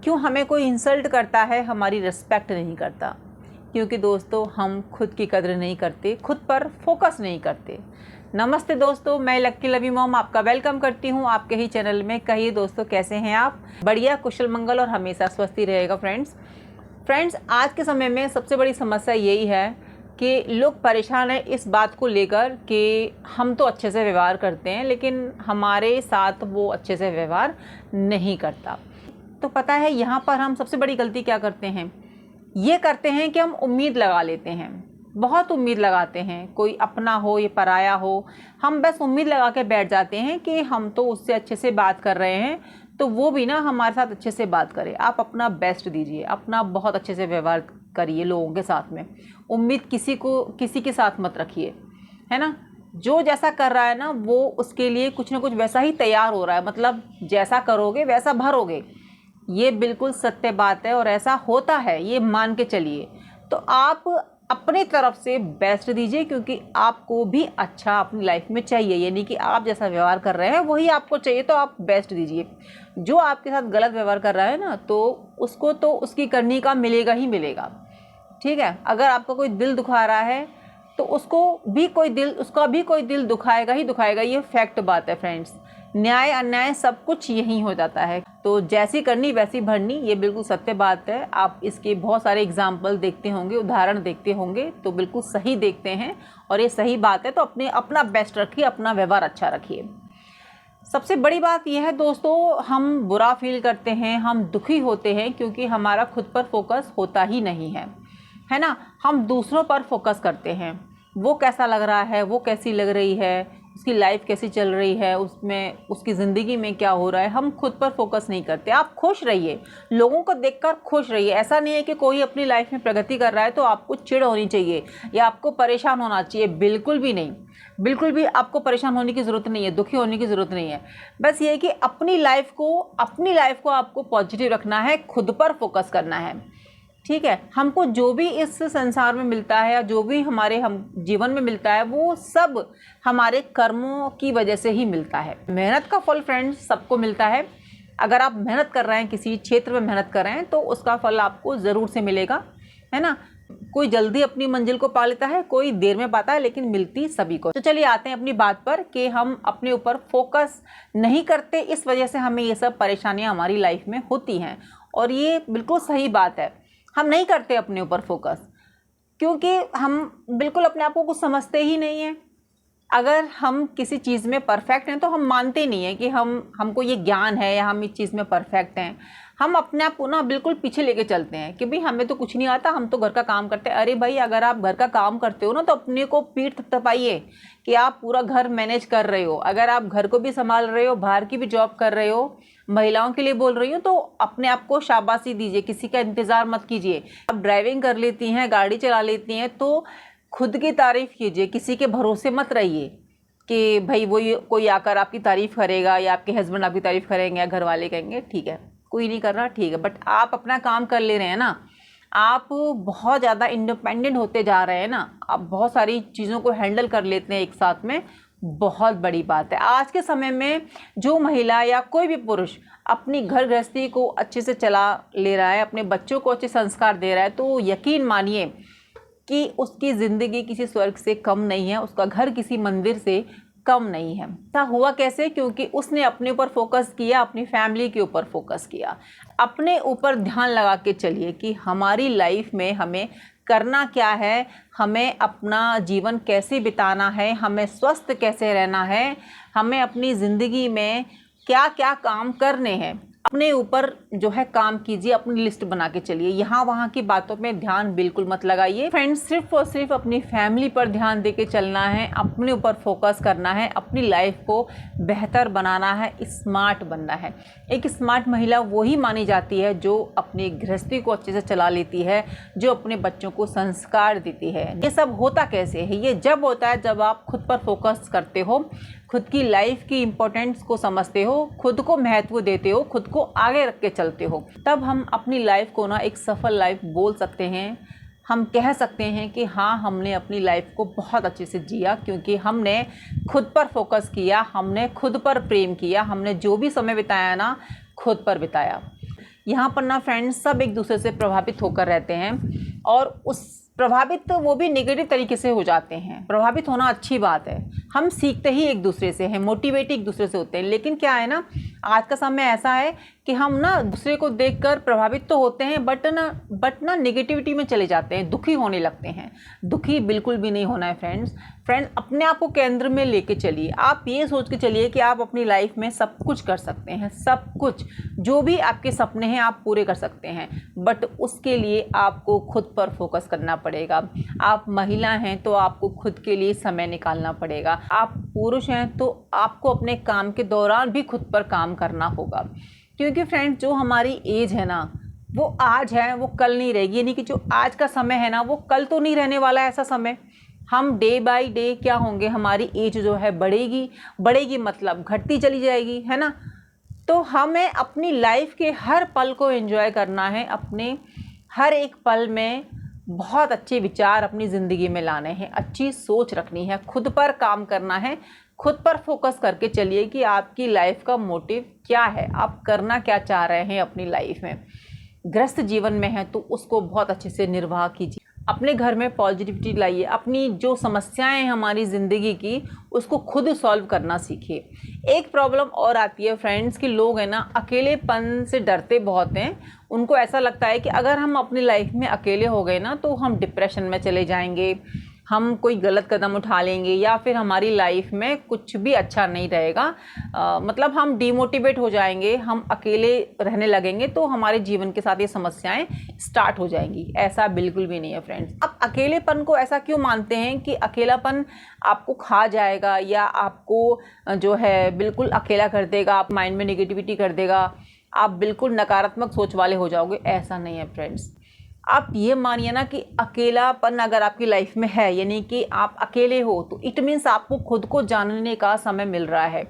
क्यों हमें कोई इंसल्ट करता है, हमारी रिस्पेक्ट नहीं करता? क्योंकि दोस्तों हम खुद की कदर नहीं करते, खुद पर फोकस नहीं करते। नमस्ते दोस्तों, मैं लक्की लवी मॉम आपका वेलकम करती हूँ आपके ही चैनल में। कहिए दोस्तों, कैसे हैं आप? बढ़िया, कुशल मंगल और हमेशा स्वस्थ ही रहेगा। फ्रेंड्स, आज के समय में सबसे बड़ी समस्या यही है कि लोग परेशान हैं इस बात को लेकर कि हम तो अच्छे से व्यवहार करते हैं लेकिन हमारे साथ वो अच्छे से व्यवहार नहीं करता। तो पता है यहाँ पर हम सबसे बड़ी गलती क्या करते हैं? ये करते हैं कि हम उम्मीद लगा लेते हैं, बहुत उम्मीद लगाते हैं। कोई अपना हो या पराया हो, हम बस उम्मीद लगा के बैठ जाते हैं कि हम तो उससे अच्छे से बात कर रहे हैं तो वो भी ना हमारे साथ अच्छे से बात करे। आप अपना बेस्ट दीजिए, अपना बहुत अच्छे से व्यवहार करिए लोगों के साथ में। उम्मीद किसी के साथ मत रखिए, है ना। जो जैसा कर रहा है ना वो उसके लिए कुछ ना कुछ वैसा ही तैयार हो रहा है, मतलब जैसा करोगे वैसा भरोगे। ये बिल्कुल सत्य बात है और ऐसा होता है, ये मान के चलिए। तो आप अपनी तरफ से बेस्ट दीजिए क्योंकि आपको भी अच्छा अपनी लाइफ में चाहिए, यानी कि आप जैसा व्यवहार कर रहे हैं वही आपको चाहिए, तो आप बेस्ट दीजिए। जो आपके साथ गलत व्यवहार कर रहा है ना तो उसको तो उसकी करनी का मिलेगा ही मिलेगा, ठीक है। अगर आपका कोई दिल दुखा रहा है तो उसका भी कोई दिल दुखाएगा ही दुखाएगा, ये फैक्ट बात है फ्रेंड्स। न्याय अन्याय सब कुछ यही हो जाता है, तो जैसी करनी वैसी भरनी, ये बिल्कुल सत्य बात है। आप इसके बहुत सारे एग्जाम्पल देखते होंगे, उदाहरण देखते होंगे, तो बिल्कुल सही देखते हैं और ये सही बात है। तो अपना बेस्ट रखिए, अपना व्यवहार अच्छा रखिए। सबसे बड़ी बात यह है दोस्तों, हम बुरा फील करते हैं, हम दुखी होते हैं क्योंकि हमारा खुद पर फोकस होता ही नहीं है ना। हम दूसरों पर फोकस करते हैं, वो कैसा लग रहा है, वो कैसी लग रही है, उसकी लाइफ कैसी चल रही है, उसमें उसकी ज़िंदगी में क्या हो रहा है, हम खुद पर फोकस नहीं करते। आप खुश रहिए, लोगों को देखकर खुश रहिए। ऐसा नहीं है कि कोई अपनी लाइफ में प्रगति कर रहा है तो आपको चिढ़ होनी चाहिए या आपको परेशान होना चाहिए, बिल्कुल भी नहीं। बिल्कुल भी आपको परेशान होने की ज़रूरत नहीं है, दुखी होने की ज़रूरत नहीं है। बस ये है कि अपनी लाइफ को आपको पॉजिटिव रखना है, खुद पर फोकस करना है, ठीक है। हमको जो भी इस संसार में मिलता है या जो भी हम जीवन में मिलता है वो सब हमारे कर्मों की वजह से ही मिलता है। मेहनत का फल फ्रेंड्स सबको मिलता है। अगर आप मेहनत कर रहे हैं, किसी क्षेत्र में मेहनत कर रहे हैं तो उसका फल आपको ज़रूर से मिलेगा, है ना। कोई जल्दी अपनी मंजिल को पा लेता है, कोई देर में पाता है, लेकिन मिलती सभी को। तो चलिए आते हैं अपनी बात पर कि हम अपने ऊपर फोकस नहीं करते, इस वजह से हमें ये सब परेशानियां हमारी लाइफ में होती हैं। और ये बिल्कुल सही बात है, हम नहीं करते अपने ऊपर फोकस क्योंकि हम बिल्कुल अपने आप को कुछ समझते ही नहीं हैं। अगर हम किसी चीज़ में परफेक्ट हैं तो हम मानते नहीं हैं कि हमको ये ज्ञान है या हम इस चीज़ में परफेक्ट हैं। हम अपने आप को ना बिल्कुल पीछे लेके चलते हैं कि भाई हमें तो कुछ नहीं आता, हम तो घर का काम करते हैं। अरे भाई, अगर आप घर का काम करते हो ना तो अपने को पीठ थपथपाइए कि आप पूरा घर मैनेज कर रहे हो। अगर आप घर को भी संभाल रहे हो, बाहर की भी जॉब कर रहे हो, महिलाओं के लिए बोल रही हूँ, तो अपने आप को शाबाशी दीजिए, किसी का इंतज़ार मत कीजिए। आप ड्राइविंग कर लेती हैं, गाड़ी चला लेती हैं तो खुद की तारीफ़ कीजिए, किसी के भरोसे मत रहिए कि भाई वो कोई आकर आपकी तारीफ़ करेगा या आपके हस्बैंड आपकी तारीफ़ करेंगे या घर वाले कहेंगे ठीक है, कोई नहीं कर रहा ठीक है, बट आप अपना काम कर ले रहे हैं ना। आप बहुत ज़्यादा इंडिपेंडेंट होते जा रहे हैं ना, आप बहुत सारी चीज़ों को हैंडल कर लेते हैं एक साथ में, बहुत बड़ी बात है। आज के समय में जो महिला या कोई भी पुरुष अपनी घर गृहस्थी को अच्छे से चला ले रहा है, अपने बच्चों को अच्छे संस्कार दे रहा है, तो यकीन मानिए कि उसकी ज़िंदगी किसी स्वर्ग से कम नहीं है, उसका घर किसी मंदिर से कम नहीं है। ऐसा हुआ कैसे? क्योंकि उसने अपने ऊपर फोकस किया, अपनी फैमिली के ऊपर फोकस किया। अपने ऊपर ध्यान लगा के चलिए कि हमारी लाइफ में हमें करना क्या है, हमें अपना जीवन कैसे बिताना है, हमें स्वस्थ कैसे रहना है, हमें अपनी ज़िंदगी में क्या क्या काम करने हैं। अपने ऊपर जो है काम कीजिए, अपनी लिस्ट बना के चलिए। यहाँ वहाँ की बातों में ध्यान बिल्कुल मत लगाइए फ्रेंड्स। सिर्फ और सिर्फ अपनी फैमिली पर ध्यान दे के चलना है, अपने ऊपर फोकस करना है, अपनी लाइफ को बेहतर बनाना है, स्मार्ट बनना है। एक स्मार्ट महिला वही मानी जाती है जो अपनी गृहस्थी को अच्छे से चला लेती है, जो अपने बच्चों को संस्कार देती है। ये सब होता कैसे है? ये जब होता है जब आप खुद पर फोकस करते हो, खुद की लाइफ की इम्पोर्टेंस को समझते हो, खुद को महत्व देते हो, खुद को आगे रख के चलते हो, तब हम अपनी लाइफ को ना एक सफल लाइफ बोल सकते हैं। हम कह सकते हैं कि हाँ, हमने अपनी लाइफ को बहुत अच्छे से जिया क्योंकि हमने खुद पर फोकस किया, हमने खुद पर प्रेम किया, हमने जो भी समय बिताया ना खुद पर बिताया। यहाँ पर ना फ्रेंड्स सब एक दूसरे से प्रभावित होकर रहते हैं और उस प्रभावित वो भी नेगेटिव तरीके से हो जाते हैं। प्रभावित होना अच्छी बात है, हम सीखते ही एक दूसरे से हैं, मोटिवेट एक दूसरे से होते हैं। लेकिन क्या है ना, आज का समय ऐसा है कि हम ना दूसरे को देखकर प्रभावित तो होते हैं बट ना नेगेटिविटी में चले जाते हैं, दुखी होने लगते हैं। दुखी बिल्कुल भी नहीं होना है फ्रेंड्स। अपने आप को केंद्र में लेके चलिए। आप ये सोच के चलिए कि आप अपनी लाइफ में सब कुछ कर सकते हैं, सब कुछ जो भी आपके सपने हैं आप पूरे कर सकते हैं, बट उसके लिए आपको खुद पर फोकस करना पड़ेगा। आप महिला हैं तो आपको खुद के लिए समय निकालना पड़ेगा। आप पुरुष हैं तो आपको अपने काम के दौरान भी खुद पर काम करना होगा, क्योंकि फ्रेंड्स जो हमारी एज है ना वो आज है, वो कल नहीं रहेगी। यानी कि जो आज का समय है ना वो कल तो नहीं रहने वाला है ऐसा समय। हम डे बाय डे क्या होंगे, हमारी एज जो है बढ़ेगी मतलब घटती चली जाएगी, है ना। तो हमें अपनी लाइफ के हर पल को एंजॉय करना है, अपने हर एक पल में बहुत अच्छे विचार अपनी ज़िंदगी में लाने हैं, अच्छी सोच रखनी है, खुद पर काम करना है। खुद पर फोकस करके चलिए कि आपकी लाइफ का मोटिव क्या है, आप करना क्या चाह रहे हैं अपनी लाइफ में। ग्रस्त जीवन में है तो उसको बहुत अच्छे से निर्वाह कीजिए, अपने घर में पॉजिटिविटी लाइए, अपनी जो समस्याएं हैं हमारी ज़िंदगी की उसको खुद सॉल्व करना सीखिए। एक प्रॉब्लम और आती है फ्रेंड्स कि लोग हैं ना अकेलेपन से डरते बहुत हैं। उनको ऐसा लगता है कि अगर हम अपनी लाइफ में अकेले हो गए ना तो हम डिप्रेशन में चले जाएंगे, हम कोई गलत कदम उठा लेंगे या फिर हमारी लाइफ में कुछ भी अच्छा नहीं रहेगा। मतलब हम डिमोटिवेट हो जाएंगे, हम अकेले रहने लगेंगे तो हमारे जीवन के साथ ये समस्याएं स्टार्ट हो जाएंगी। ऐसा बिल्कुल भी नहीं है फ्रेंड्स। अब अकेलेपन को ऐसा क्यों मानते हैं कि अकेलापन आपको खा जाएगा या आपको जो है बिल्कुल अकेला कर देगा, आप माइंड में नेगेटिविटी कर देगा, आप बिल्कुल नकारात्मक सोच वाले हो जाओगे। ऐसा नहीं है फ्रेंड्स। आप ये मानिए ना कि अकेलापन अगर आपकी लाइफ में है यानी कि आप अकेले हो तो इट मीन्स आपको खुद को जानने का समय मिल रहा है।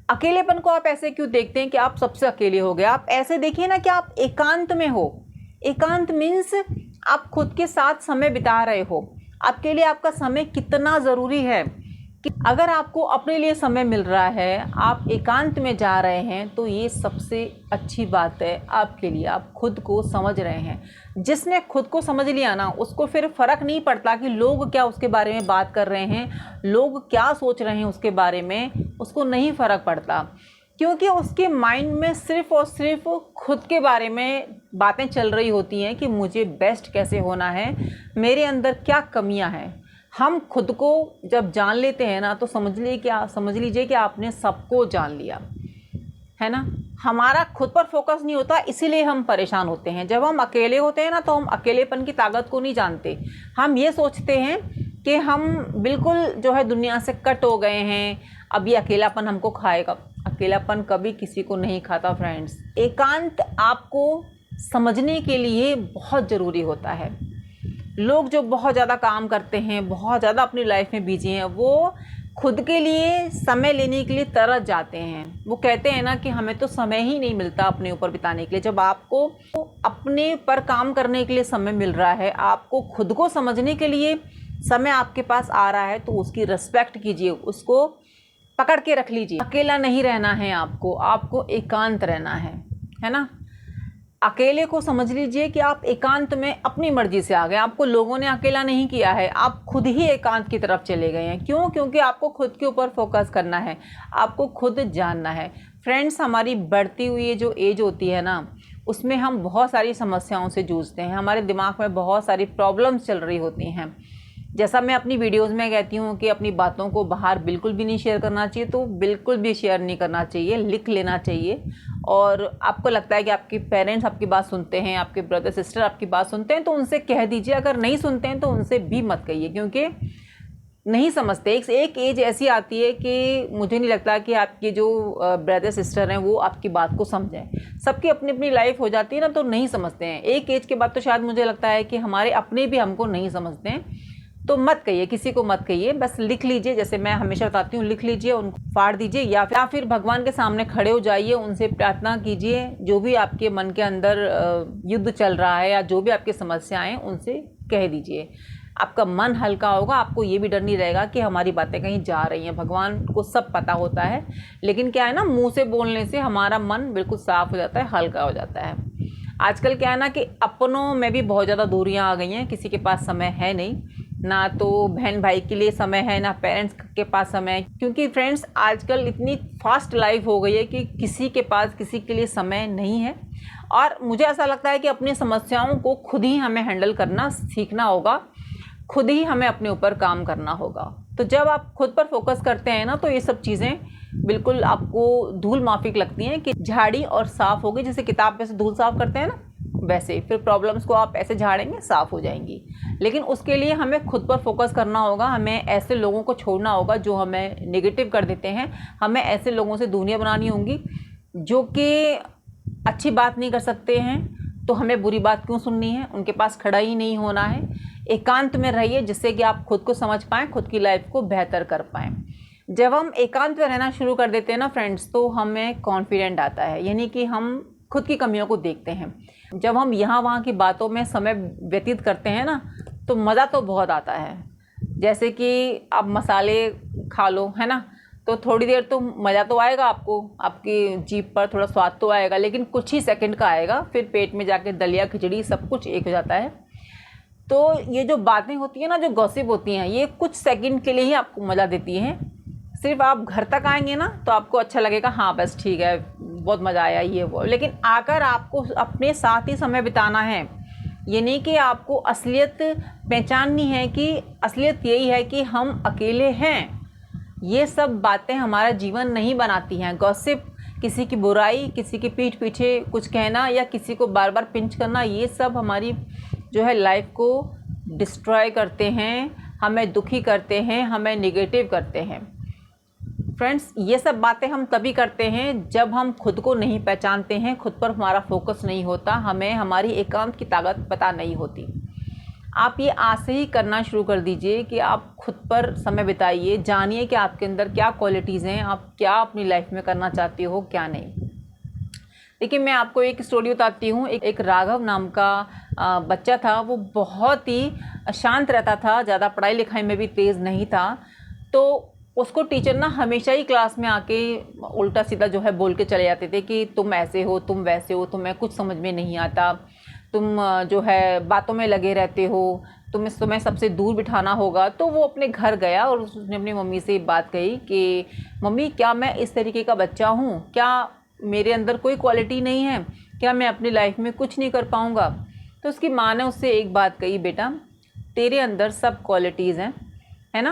अकेलेपन को आप ऐसे क्यों देखते हैं कि आप सबसे अकेले हो गए? आप ऐसे देखिए ना कि आप एकांत में हो। एकांत मीन्स आप खुद के साथ समय बिता रहे हो। आपके लिए आपका समय कितना ज़रूरी है कि अगर आपको अपने लिए समय मिल रहा है, आप एकांत में जा रहे हैं तो ये सबसे अच्छी बात है आपके लिए। आप खुद को समझ रहे हैं। जिसने खुद को समझ लिया ना उसको फिर फ़र्क नहीं पड़ता कि लोग क्या उसके बारे में बात कर रहे हैं, लोग क्या सोच रहे हैं उसके बारे में, उसको नहीं फ़र्क पड़ता, क्योंकि उसके माइंड में सिर्फ़ और सिर्फ खुद के बारे में बातें चल रही होती हैं कि मुझे बेस्ट कैसे होना है, मेरे अंदर क्या कमियां हैं। हम खुद को जब जान लेते हैं ना तो समझ लीजिए कि आपने सबको जान लिया, है ना। हमारा खुद पर फोकस नहीं होता, इसीलिए हम परेशान होते हैं। जब हम अकेले होते हैं ना तो हम अकेलेपन की ताकत को नहीं जानते। हम ये सोचते हैं कि हम बिल्कुल जो है दुनिया से कट हो गए हैं, अब ये अकेलापन हमको खाएगा। अकेलापन कभी किसी को नहीं खाता फ्रेंड्स। एकांत आपको समझने के लिए बहुत ज़रूरी होता है। लोग जो बहुत ज़्यादा काम करते हैं, बहुत ज़्यादा अपनी लाइफ में बिजी हैं, वो खुद के लिए समय लेने के लिए तरस जाते हैं। वो कहते हैं ना कि हमें तो समय ही नहीं मिलता अपने ऊपर बिताने के लिए। जब आपको अपने पर काम करने के लिए समय मिल रहा है, आपको खुद को समझने के लिए समय आपके पास आ रहा है, तो उसकी रिस्पेक्ट कीजिए, उसको पकड़ के रख लीजिए। अकेला नहीं रहना है आपको एकांत रहना है ना। अकेले को समझ लीजिए कि आप एकांत में अपनी मर्जी से आ गए। आपको लोगों ने अकेला नहीं किया है, आप खुद ही एकांत की तरफ चले गए हैं। क्यों? क्योंकि आपको खुद के ऊपर फोकस करना है, आपको खुद जानना है। फ्रेंड्स, हमारी बढ़ती हुई जो एज होती है ना उसमें हम बहुत सारी समस्याओं से जूझते हैं। हमारे दिमाग में बहुत सारी प्रॉब्लम्स चल रही होती हैं। जैसा मैं अपनी वीडियोस में कहती हूँ कि अपनी बातों को बाहर बिल्कुल भी नहीं शेयर करना चाहिए, तो बिल्कुल भी शेयर नहीं करना चाहिए, लिख लेना चाहिए। और आपको लगता है कि आपके पेरेंट्स आपकी बात सुनते हैं, आपके ब्रदर सिस्टर आपकी बात सुनते हैं, तो उनसे कह दीजिए। अगर नहीं सुनते हैं तो उनसे भी मत कहिए, क्योंकि नहीं समझते। एक एज ऐसी आती है कि मुझे नहीं लगता कि आपके जो ब्रदर सिस्टर हैं वो आपकी बात को समझें। सबकी अपनी अपनी लाइफ हो जाती है ना, तो नहीं समझते हैं। एक एज के बाद तो शायद मुझे लगता है कि हमारे अपने भी हमको नहीं समझते हैं। तो मत कहिए, किसी को मत कहिए, बस लिख लीजिए। जैसे मैं हमेशा बताती हूँ, लिख लीजिए, उनको फाड़ दीजिए, या फिर भगवान के सामने खड़े हो जाइए, उनसे प्रार्थना कीजिए। जो भी आपके मन के अंदर युद्ध चल रहा है या जो भी आपकी समस्याएं, उनसे कह दीजिए। आपका मन हल्का होगा, आपको ये भी डर नहीं रहेगा कि हमारी बातें कहीं जा रही हैं। भगवान को सब पता होता है, लेकिन क्या है ना, मुंह से बोलने से हमारा मन बिल्कुल साफ हो जाता है, हल्का हो जाता है। आजकल क्या है ना कि अपनों में भी बहुत ज़्यादा दूरियां आ गई हैं, किसी के पास समय है नहीं, ना तो बहन भाई के लिए समय है, ना पेरेंट्स के पास समय है, क्योंकि फ्रेंड्स आजकल इतनी फास्ट लाइफ हो गई है कि किसी के पास किसी के लिए समय नहीं है। और मुझे ऐसा लगता है कि अपनी समस्याओं को खुद ही हमें हैंडल करना सीखना होगा, खुद ही हमें अपने ऊपर काम करना होगा। तो जब आप खुद पर फोकस करते हैं ना, तो ये सब चीज़ें बिल्कुल आपको धूल माफिक लगती हैं कि झाड़ी और साफ़ हो गई। जैसे किताब पे से धूल साफ़ करते हैं ना, वैसे फिर प्रॉब्लम्स को आप ऐसे झाड़ेंगे, साफ़ हो जाएंगी। लेकिन उसके लिए हमें खुद पर फोकस करना होगा, हमें ऐसे लोगों को छोड़ना होगा जो हमें नेगेटिव कर देते हैं। हमें ऐसे लोगों से दूरियां बनानी होंगी जो कि अच्छी बात नहीं कर सकते हैं, तो हमें बुरी बात क्यों सुननी है, उनके पास खड़ा ही नहीं होना है। एकांत में रहिए, जिससे कि आप खुद को समझ पाएँ, खुद की लाइफ को बेहतर कर पाएँ। जब हम एकांत में रहना शुरू कर देते हैं ना फ्रेंड्स, तो हमें कॉन्फिडेंट आता है, यानी कि हम खुद की कमियों को देखते हैं। जब हम यहाँ वहाँ की बातों में समय व्यतीत करते हैं ना, तो मज़ा तो बहुत आता है। जैसे कि आप मसाले खा लो, है ना, तो थोड़ी देर तो मज़ा तो आएगा आपको, आपकी जीभ पर थोड़ा स्वाद तो आएगा, लेकिन कुछ ही सेकंड का आएगा, फिर पेट में जाके दलिया खिचड़ी सब कुछ एक हो जाता है। तो ये जो बातें होती हैं ना, जो गॉसिप होती हैं, ये कुछ सेकंड के लिए ही आपको मज़ा देती हैं। सिर्फ आप घर तक आएंगे ना, तो आपको अच्छा लगेगा, हाँ बस ठीक है, बहुत मज़ा आया ये वो। लेकिन आकर आपको अपने साथ ही समय बिताना है। ये नहीं कि आपको असलियत पहचाननी है कि असलियत यही है कि हम अकेले हैं। ये सब बातें हमारा जीवन नहीं बनाती हैं। गॉसिप, किसी की बुराई, किसी की पीठ पीछे कुछ कहना या किसी को बार बार पिंच करना, ये सब हमारी जो है लाइफ को डिस्ट्रॉय करते हैं, हमें दुखी करते हैं, हमें निगेटिव करते हैं। फ्रेंड्स, ये सब बातें हम तभी करते हैं जब हम खुद को नहीं पहचानते हैं, खुद पर हमारा फोकस नहीं होता, हमें हमारी एकांत की ताकत पता नहीं होती। आप ये आज से ही करना शुरू कर दीजिए कि आप खुद पर समय बिताइए, जानिए कि आपके अंदर क्या क्वालिटीज़ हैं, आप क्या अपनी लाइफ में करना चाहती हो, क्या नहीं। देखिए, मैं आपको एक स्टोरी बताती हूँ। एक राघव नाम का बच्चा था, वो बहुत ही शांत रहता था, ज़्यादा पढ़ाई लिखाई में भी तेज़ नहीं था। तो उसको टीचर ना हमेशा ही क्लास में आके उल्टा सीधा जो है बोल के चले जाते थे कि तुम ऐसे हो, तुम वैसे हो, तुम्हें कुछ समझ में नहीं आता, तुम जो है बातों में लगे रहते हो, तुम्हें सबसे दूर बिठाना होगा। तो वो अपने घर गया और उसने अपनी मम्मी से बात कही कि मम्मी, क्या मैं इस तरीके का बच्चा हूँ? क्या मेरे अंदर कोई क्वालिटी नहीं है? क्या मैं अपनी लाइफ में कुछ नहीं कर पाऊँगा? तो उसकी माँ ने उससे एक बात कही, बेटा तेरे अंदर सब क्वालिटीज़ हैं, है ना,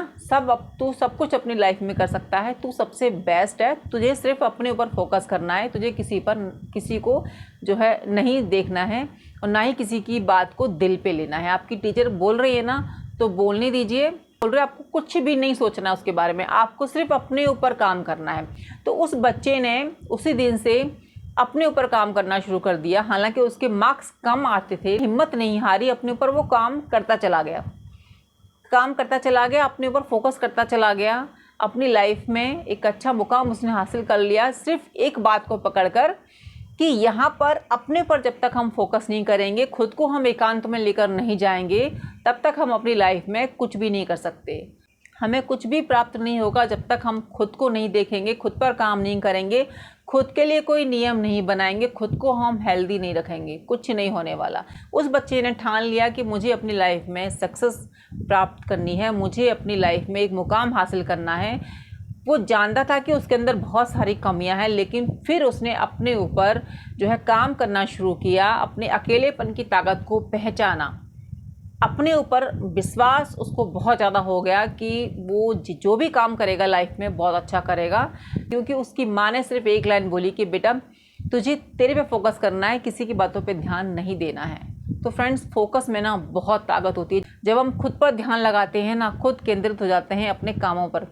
तू सब कुछ अपनी लाइफ में कर सकता है, तू सबसे बेस्ट है, तुझे सिर्फ अपने ऊपर फोकस करना है, तुझे किसी को जो है नहीं देखना है और ना ही किसी की बात को दिल पे लेना है। आपकी टीचर बोल रही है ना, तो बोलने दीजिए, बोल रहे आपको कुछ भी नहीं सोचना उसके बारे में, आपको सिर्फ अपने ऊपर काम करना है। तो उस बच्चे ने उसी दिन से अपने ऊपर काम करना शुरू कर दिया। हालांकि उसके मार्क्स कम आते थे, हिम्मत नहीं हारी, अपने ऊपर वो काम करता चला गया, अपने ऊपर फोकस करता चला गया। अपनी लाइफ में एक अच्छा मुकाम उसने हासिल कर लिया, सिर्फ एक बात को पकड़कर कि यहाँ पर अपने पर जब तक हम फोकस नहीं करेंगे, खुद को हम एकांत में लेकर नहीं जाएंगे, तब तक हम अपनी लाइफ में कुछ भी नहीं कर सकते। हमें कुछ भी प्राप्त नहीं होगा जब तक हम खुद को नहीं देखेंगे, खुद पर काम नहीं करेंगे, खुद के लिए कोई नियम नहीं बनाएंगे, खुद को हम हेल्दी नहीं रखेंगे, कुछ नहीं होने वाला। उस बच्चे ने ठान लिया कि मुझे अपनी लाइफ में सक्सेस प्राप्त करनी है, मुझे अपनी लाइफ में एक मुकाम हासिल करना है। वो जानता था कि उसके अंदर बहुत सारी कमियां हैं, लेकिन फिर उसने अपने ऊपर जो है काम करना शुरू किया, अपने अकेलेपन की ताकत को पहचाना, अपने ऊपर विश्वास उसको बहुत ज़्यादा हो गया कि वो जो भी काम करेगा लाइफ में बहुत अच्छा करेगा। क्योंकि उसकी माँ ने सिर्फ एक लाइन बोली कि बेटा तुझे तेरे पे फोकस करना है, किसी की बातों पे ध्यान नहीं देना है। तो फ्रेंड्स, फोकस में ना बहुत ताकत होती है। जब हम खुद पर ध्यान लगाते हैं ना, खुद केंद्रित हो जाते हैं अपने कामों पर,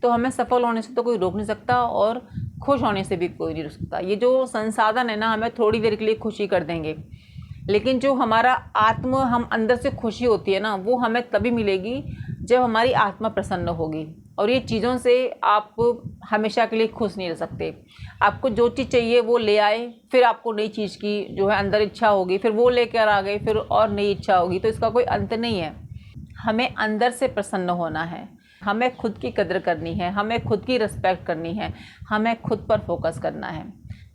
तो हमें सफल होने से तो कोई रोक नहीं सकता और खुश होने से भी कोई नहीं रोक सकता। ये जो संसाधन है ना, हमें थोड़ी देर के लिए खुशी कर देंगे, लेकिन जो हमारा हम अंदर से खुशी होती है ना, वो हमें तभी मिलेगी जब हमारी आत्मा प्रसन्न होगी। और ये चीज़ों से आप हमेशा के लिए खुश नहीं रह सकते। आपको जो चीज़ चाहिए वो ले आए, फिर आपको नई चीज़ की जो है अंदर इच्छा होगी, फिर वो लेकर आ गए, फिर और नई इच्छा होगी, तो इसका कोई अंत नहीं है। हमें अंदर से प्रसन्न होना है, हमें खुद की कदर करनी है, हमें खुद की रिस्पेक्ट करनी है, हमें खुद पर फोकस करना है।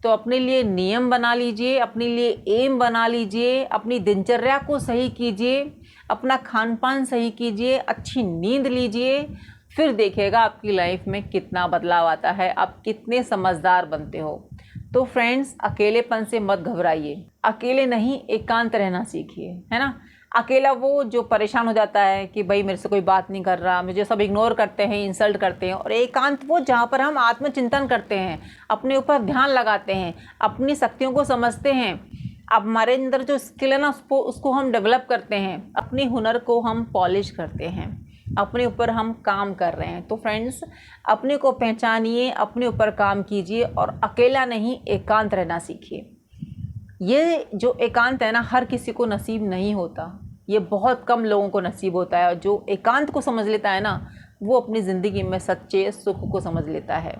तो अपने लिए नियम बना लीजिए, अपने लिए एम बना लीजिए, अपनी दिनचर्या को सही कीजिए, अपना खान पान सही कीजिए, अच्छी नींद लीजिए, फिर देखिएगा आपकी लाइफ में कितना बदलाव आता है, आप कितने समझदार बनते हो। तो फ्रेंड्स, अकेलेपन से मत घबराइए, अकेले नहीं एकांत रहना सीखिए, है ना। अकेला वो जो परेशान हो जाता है कि भाई मेरे से कोई बात नहीं कर रहा, मुझे सब इग्नोर करते हैं, इंसल्ट करते हैं। और एकांत वो जहाँ पर हम आत्मचिंतन करते हैं, अपने ऊपर ध्यान लगाते हैं, अपनी शक्तियों को समझते हैं, अब हमारे अंदर जो स्किल है ना उसको हम डेवलप करते हैं, अपने हुनर को हम पॉलिश करते हैं, अपने ऊपर हम काम कर रहे हैं। तो फ्रेंड्स, अपने को पहचानिए, अपने ऊपर काम कीजिए और अकेला नहीं एकांत रहना सीखिए। ये जो एकांत है ना, हर किसी को नसीब नहीं होता, ये बहुत कम लोगों को नसीब होता है। और जो एकांत को समझ लेता है ना, वो अपनी ज़िंदगी में सच्चे सुख को समझ लेता है।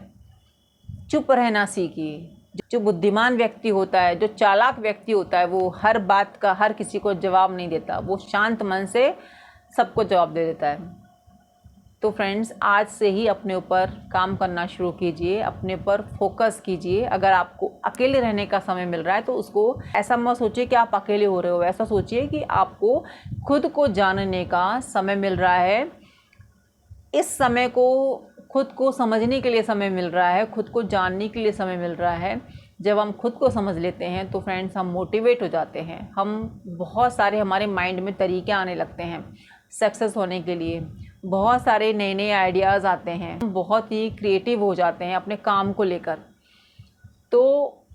चुप रहना सीखिए। जो बुद्धिमान व्यक्ति होता है, जो चालाक व्यक्ति होता है, वो हर बात का हर किसी को जवाब नहीं देता, वो शांत मन से सबको जवाब दे देता है। तो फ्रेंड्स, आज से ही अपने ऊपर काम करना शुरू कीजिए, अपने पर फोकस कीजिए। अगर आपको अकेले रहने का समय मिल रहा है तो उसको ऐसा मत सोचिए कि आप अकेले हो रहे हो, ऐसा सोचिए कि आपको खुद को जानने का समय मिल रहा है। इस समय को खुद को समझने के लिए समय मिल रहा है, खुद को जानने के लिए समय मिल रहा है। जब हम खुद को समझ लेते हैं तो फ्रेंड्स, हम मोटिवेट हो जाते हैं, हम बहुत सारे हमारे माइंड में तरीके आने लगते हैं सक्सेस होने के लिए, बहुत सारे नए नए आइडियाज़ आते हैं, हम बहुत ही क्रिएटिव हो जाते हैं अपने काम को लेकर। तो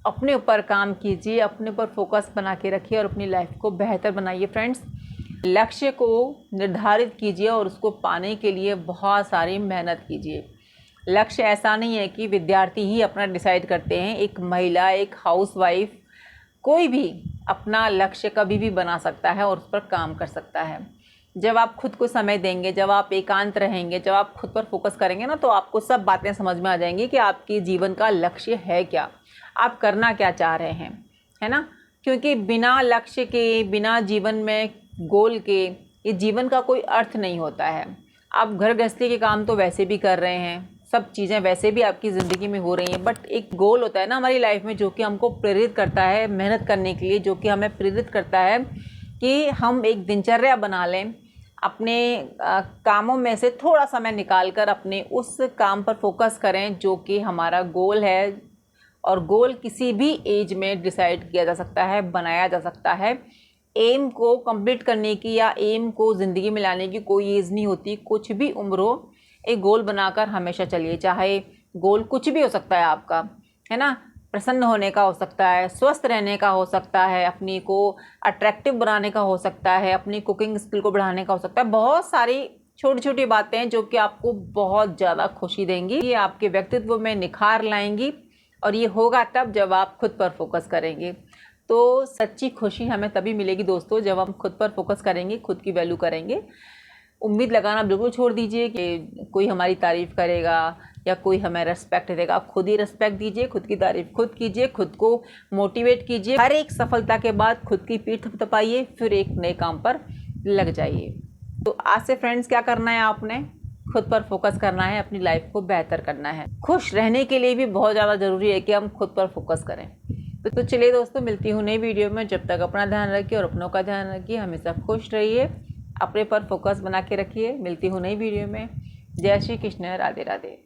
अपने ऊपर काम कीजिए, अपने ऊपर फोकस बना के रखिए और अपनी लाइफ को बेहतर बनाइए। फ्रेंड्स, लक्ष्य को निर्धारित कीजिए और उसको पाने के लिए बहुत सारी मेहनत कीजिए। लक्ष्य ऐसा नहीं है कि विद्यार्थी ही अपना डिसाइड करते हैं, एक महिला, एक हाउसवाइफ, कोई भी अपना लक्ष्य कभी भी बना सकता है और उस पर काम कर सकता है। जब आप खुद को समय देंगे, जब आप एकांत रहेंगे, जब आप खुद पर फोकस करेंगे ना, तो आपको सब बातें समझ में आ जाएंगी कि आपके जीवन का लक्ष्य है क्या, आप करना क्या चाह रहे हैं, है ना। क्योंकि बिना लक्ष्य के, बिना जीवन में गोल के, ये जीवन का कोई अर्थ नहीं होता है। आप घर गृहस्थी के काम तो वैसे भी कर रहे हैं, सब चीज़ें वैसे भी आपकी ज़िंदगी में हो रही हैं, बट एक गोल होता है ना हमारी लाइफ में, जो कि हमको प्रेरित करता है मेहनत करने के लिए, जो कि हमें प्रेरित करता है कि हम एक दिनचर्या बना लें, अपने कामों में से थोड़ा समय निकाल कर अपने उस काम पर फोकस करें जो कि हमारा गोल है। और गोल किसी भी एज में डिसाइड किया जा सकता है, बनाया जा सकता है। एम को कंप्लीट करने की या एम को ज़िंदगी में लाने की कोई एज नहीं होती, कुछ भी उम्र हो, एक गोल बनाकर हमेशा चलिए। चाहे गोल कुछ भी हो सकता है आपका, है ना, प्रसन्न होने का हो सकता है, स्वस्थ रहने का हो सकता है, अपनी को अट्रैक्टिव बनाने का हो सकता है, अपनी कुकिंग स्किल को बढ़ाने का हो सकता है। बहुत सारी छोटी छोटी बातें हैं जो कि आपको बहुत ज़्यादा खुशी देंगी, ये आपके व्यक्तित्व में निखार लाएंगी। और ये होगा तब जब आप खुद पर फोकस करेंगे। तो सच्ची खुशी हमें तभी मिलेगी दोस्तों, जब हम खुद पर फोकस करेंगे, खुद की वैल्यू करेंगे। उम्मीद लगाना बिल्कुल छोड़ दीजिए कि कोई हमारी तारीफ़ करेगा या कोई हमें रेस्पेक्ट देगा। आप खुद ही रेस्पेक्ट दीजिए, खुद की तारीफ़ खुद कीजिए, खुद को मोटिवेट कीजिए। हर एक सफलता के बाद खुद की पीठ थपथपाइए, फिर एक नए काम पर लग जाइए। तो आज से फ्रेंड्स, क्या करना है, आपने खुद पर फोकस करना है, अपनी लाइफ को बेहतर करना है। खुश रहने के लिए भी बहुत ज़्यादा ज़रूरी है कि हम खुद पर फोकस करें। तो चलिए दोस्तों, मिलती हूँ नई वीडियो में। जब तक अपना ध्यान रखिए और अपनों का ध्यान रखिए, हमेशा खुश रहिए, अपने पर फोकस बना के रखिए। मिलती हूँ नई वीडियो में। जय श्री कृष्ण, राधे राधे।